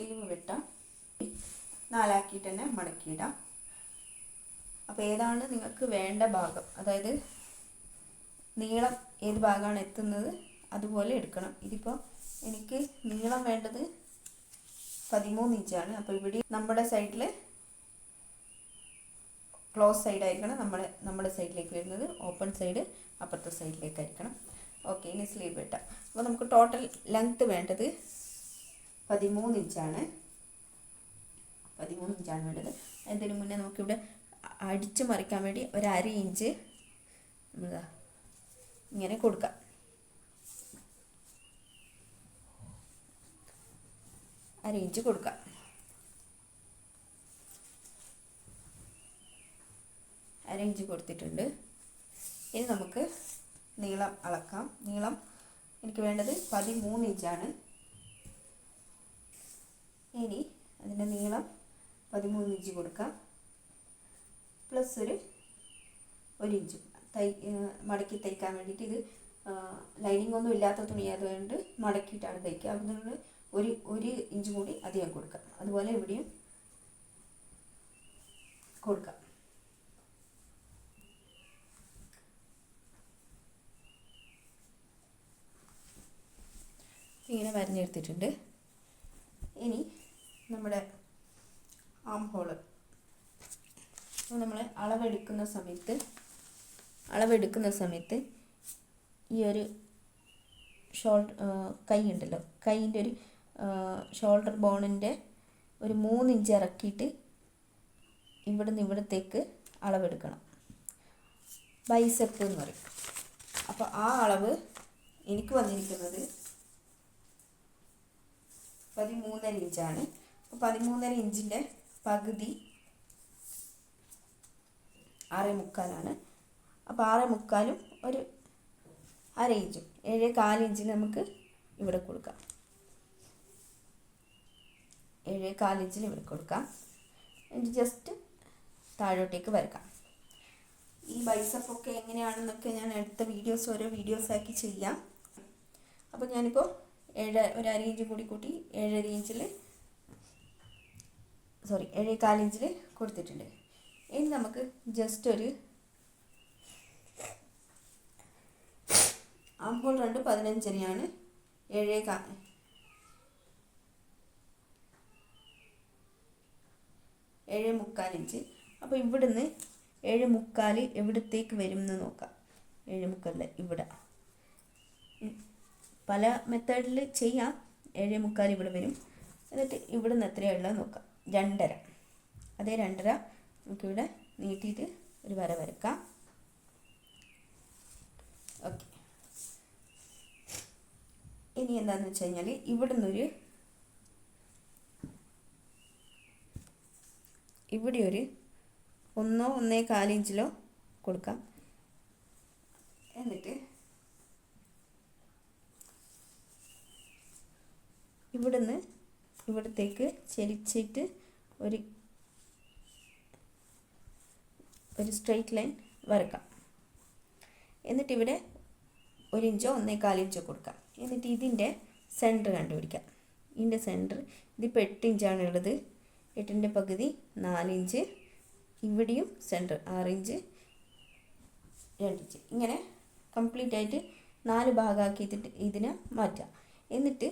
Sleeve വെട്ടാം. നാലാക്കിയിട്ട് തന്നെ മടക്കിയിടാം. അപ്പോൾ ഏതാണ് നിങ്ങൾക്ക് വേണ്ട ഭാഗം, അതായത് നീളം ഏത് ഭാഗമാണ് എത്തുന്നത് അതുപോലെ എടുക്കണം. ഇതിപ്പോൾ എനിക്ക് നീളം വേണ്ടത് 13 ഇഞ്ചാണ്. അപ്പോൾ ഇവിടെ നമ്മുടെ സൈഡിൽ ക്ലോസ് സൈഡ് ആയിരിക്കണം, നമ്മുടെ സൈഡിലേക്ക് വരുന്നത് ഓപ്പൺ സൈഡ് അപ്പുറത്തെ സൈഡിലേക്കായിരിക്കണം. ഓക്കെ, ഇനി സ്ലീവ് വെട്ടാം. അപ്പോൾ നമുക്ക് ടോട്ടൽ ലെങ്ത്ത് വേണ്ടത് 13 ഇഞ്ചാണ്. 13 ഇഞ്ചാണ് വേണ്ടത്. അതിന് മുന്നേ നമുക്കിവിടെ അടിച്ച് മറിക്കാൻ വേണ്ടി ഒരു അര ഇഞ്ച് നമ്മളിതാ ഇങ്ങനെ കൊടുക്കാം. അര ഇഞ്ച് കൊടുക്കാം. അര ഇഞ്ച് കൊടുത്തിട്ടുണ്ട്. ഇനി നമുക്ക് നീളം അളക്കാം. നീളം എനിക്ക് വേണ്ടത് 13 ഇഞ്ചാണ്. ഇനി അതിൻ്റെ നീളം 13 ഇഞ്ച് കൊടുക്കാം. പ്ലസ് ഒരു ഇഞ്ച് മടക്കി തയ്ക്കാൻ വേണ്ടിയിട്ട്. ഇത് ലൈനിങ് ഒന്നും ഇല്ലാത്ത തുണിയായതുകൊണ്ട് മടക്കിയിട്ടാണ് തയ്ക്കുക. അതുകൊണ്ട് ഒരു ഇഞ്ച് കൂടി അധികം കൊടുക്കാം. അതുപോലെ ഇവിടെയും കൊടുക്കാം. ഇങ്ങനെ വരഞ്ഞെടുത്തിട്ടുണ്ട്. ഇനി നമ്മുടെ ആം ഹോള് നമ്മൾ അളവെടുക്കുന്ന സമയത്ത് ഈ ഒരു കൈ ഉണ്ടല്ലോ, കൈയിൻ്റെ ഒരു ഷോൾഡർ ബോണിൻ്റെ ഒരു 3 ഇഞ്ച് ഇറക്കിയിട്ട് ഇവിടുന്ന് ഇവിടത്തേക്ക് അളവെടുക്കണം. ബൈസെപ്പ് എന്ന് പറയും. അപ്പോൾ ആ അളവ് എനിക്ക് വന്നിരിക്കുന്നത് 13.5 ഇഞ്ചാണ്. അപ്പോൾ 13.5 ഇഞ്ചിൻ്റെ പകുതി 6.25 അപ്പോൾ 6.25 ഒരു അര ഇഞ്ചും 7.25 ഇഞ്ചിൽ നമുക്ക് ഇവിടെ കൊടുക്കാം. 7.25 ഇഞ്ചിൽ ഇവിടെ കൊടുക്കാം. എന്നിട്ട് ജസ്റ്റ് താഴോട്ടേക്ക് വരക്കാം. ഈ ബൈസപ്പൊക്കെ എങ്ങനെയാണെന്നൊക്കെ ഞാൻ അടുത്ത ഓരോ വീഡിയോസാക്കി ചെയ്യാം. അപ്പോൾ ഞാനിപ്പോൾ ഒരു അര ഇഞ്ച് കൂടി കൂട്ടി 7.25 ഇഞ്ചിൽ കൊടുത്തിട്ടുണ്ട്. ഇനി നമുക്ക് ജസ്റ്റ് ഒരു ആംഹോൾ 15.5 7.25 ഇഞ്ച്. അപ്പോൾ ഇവിടുന്ന് 7.25 എവിടത്തേക്ക് വരും എന്ന് നോക്കാം. 7.25 ഇവിടെ പല മെത്തേഡിൽ ചെയ്യാം. 7.25 ഇവിടെ വരും. എന്നിട്ട് ഇവിടെ നിന്ന് എത്രയുള്ളത് നോക്കാം. 2.5. അതേ 2.5 നമുക്കിവിടെ നീട്ടിയിട്ട് ഒരു വര വരക്കാം. ഓക്കെ. ഇനി എന്താണെന്ന് വെച്ച് കഴിഞ്ഞാൽ ഇവിടെ ഒരു 1-1.25 ഇഞ്ചിലോ കൊടുക്കാം. എന്നിട്ട് ഇവിടുന്ന് ഇവിടത്തേക്ക് ചെരിച്ചിട്ട് ഒരു സ്ട്രെയിറ്റ് ലൈൻ വരക്കാം. എന്നിട്ട് ഇവിടെ 1 ഇഞ്ചോ 1.25 ഇഞ്ചോ കൊടുക്കാം. എന്നിട്ട് ഇതിൻ്റെ സെൻറ്റർ കണ്ടുപിടിക്കാം. ഇതിൻ്റെ സെൻറ്റർ ഇതിപ്പോൾ 8 ഇഞ്ചാണ് ഉള്ളത്. 8ൻ്റെ പകുതി 4 ഇഞ്ച്. ഇവിടെയും സെൻറ്റർ 6 ഇഞ്ച് 2 ഇഞ്ച്. ഇങ്ങനെ കംപ്ലീറ്റ് ആയിട്ട് 4 ഭാഗമാക്കിയിട്ട് ഇതിനെ മാറ്റാം. എന്നിട്ട്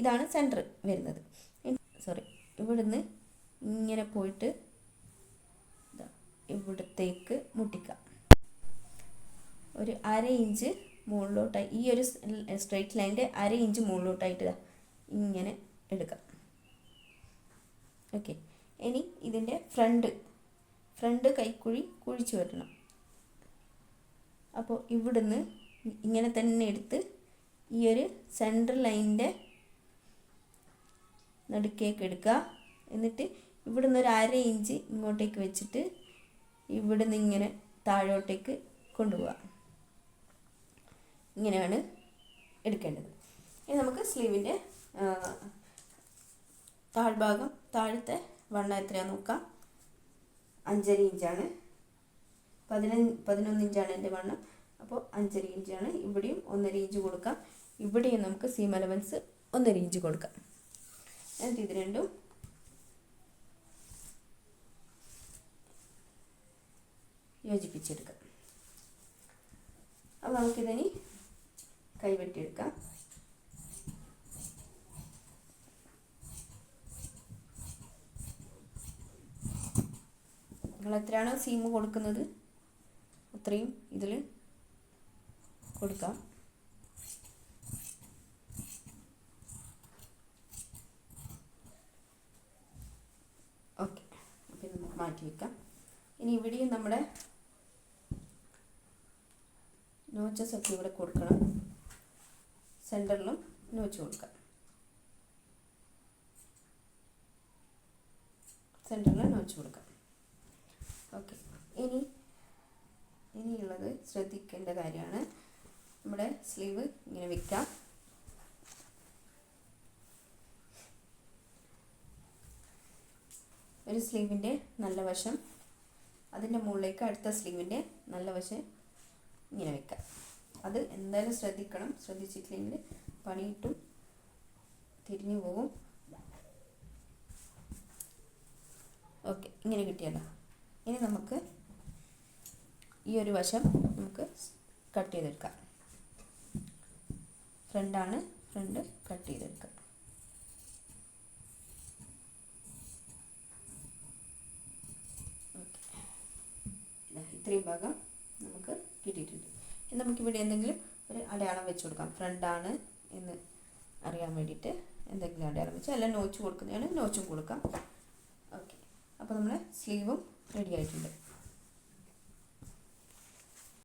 ഇതാണ് സെൻറ്റർ വരുന്നത്. ഇവിടുന്ന് ഇങ്ങനെ പോയിട്ട് ഇവിടത്തേക്ക് മുട്ടിക്കാം. ഒരു അര ഇഞ്ച് മുകളിലോട്ടായി ഈ ഒരു സ്ട്രെയിറ്റ് ലൈനിൻ്റെ അര ഇഞ്ച് മുകളിലോട്ടായിട്ട് ഇങ്ങനെ എടുക്കാം. ഓക്കെ. ഇനി ഇതിൻ്റെ ഫ്രണ്ട് കൈക്കുഴി കുഴിച്ച് വരണം. അപ്പോൾ ഇവിടുന്ന് ഇങ്ങനെ തന്നെ എടുത്ത് ഈ ഒരു സെൻട്രൽ ലൈനിൻ്റെ നടുക്കേക്ക് എടുക്കുക. എന്നിട്ട് ഇവിടുന്ന് ഒരു അര ഇഞ്ച് ഇങ്ങോട്ടേക്ക് വെച്ചിട്ട് ഇവിടുന്ന് ഇങ്ങനെ താഴോട്ടേക്ക് കൊണ്ടുപോവുക. ഇങ്ങനെയാണ് എടുക്കേണ്ടത്. ഇനി നമുക്ക് സ്ലീവിൻ്റെ താഴത്തെ വണ്ണം എത്രയാണെന്ന് നോക്കാം. 5.5 ഇഞ്ചാണ്. 11 ഇഞ്ചാണ് എൻ്റെ വണ്ണം. അപ്പോൾ 5.5 ഇഞ്ചാണ്. ഇവിടെയും 1.5 ഇഞ്ച് കൊടുക്കാം. ഇവിടെയും നമുക്ക് സീം അലവൻസ് 1.5 ഇഞ്ച് കൊടുക്കാം. എന്നിട്ട് ഇത് രണ്ടും യോജിപ്പിച്ചെടുക്കാം. അപ്പോൾ നമുക്കിതിനി കൈവെട്ടിയെടുക്കാം. നിങ്ങൾ എത്രയാണോ സീം കൊടുക്കുന്നത് അത്രയും ഇതിൽ കൊടുക്കാം. ഓക്കെ, അപ്പോൾ ഇത് നമുക്ക് മാറ്റി വയ്ക്കാം. ഇനി ഇവിടെയും നമ്മുടെ നോച്ചസ് ഒക്കെ ഇവിടെ കൊടുക്കണം. സെൻറ്ററിലും നോച്ച് കൊടുക്കാം. സെൻറ്ററിൽ നോച്ച് കൊടുക്കാം. ഓക്കെ, ഇനിയുള്ളത് ശ്രദ്ധിക്കേണ്ട കാര്യമാണ്. നമ്മുടെ സ്ലീവ് ഇങ്ങനെ വെക്കാം. ഒരു സ്ലീവിൻ്റെ നല്ല വശം അതിൻ്റെ മുകളിലേക്ക് അടുത്ത സ്ലീവിൻ്റെ നല്ല വശം ഇങ്ങനെ വെക്കാം. അത് എന്തായാലും ശ്രദ്ധിക്കണം. ശ്രദ്ധിച്ചിട്ടില്ലെങ്കിൽ പണിയിട്ടും തിരിഞ്ഞു പോകും. ഓക്കെ, ഇങ്ങനെ കിട്ടിയല്ലോ. ഇനി നമുക്ക് ഈ ഒരു വശം നമുക്ക് കട്ട് ചെയ്തെടുക്കാം. ഫ്രണ്ടാണ്, ഫ്രണ്ട് കട്ട് ചെയ്തെടുക്കാം. ഓക്കെ, ഇത്രയും ഭാഗം നമുക്ക് കിട്ടിയിട്ടുണ്ട്. ഇനി നമുക്കിവിടെ എന്തെങ്കിലും ഒരു അടയാളം വെച്ച് കൊടുക്കാം. ഫ്രണ്ടാണ് എന്ന് അറിയാൻ വേണ്ടിയിട്ട് എന്തെങ്കിലും അടയാളം വെച്ച്, അല്ല നോച്ച് കൊടുക്കുന്നതാണ് നോച്ചും കൊടുക്കാം. ഓക്കെ, അപ്പോൾ നമ്മുടെ സ്ലീവും റെഡി ആയിട്ടുണ്ട്.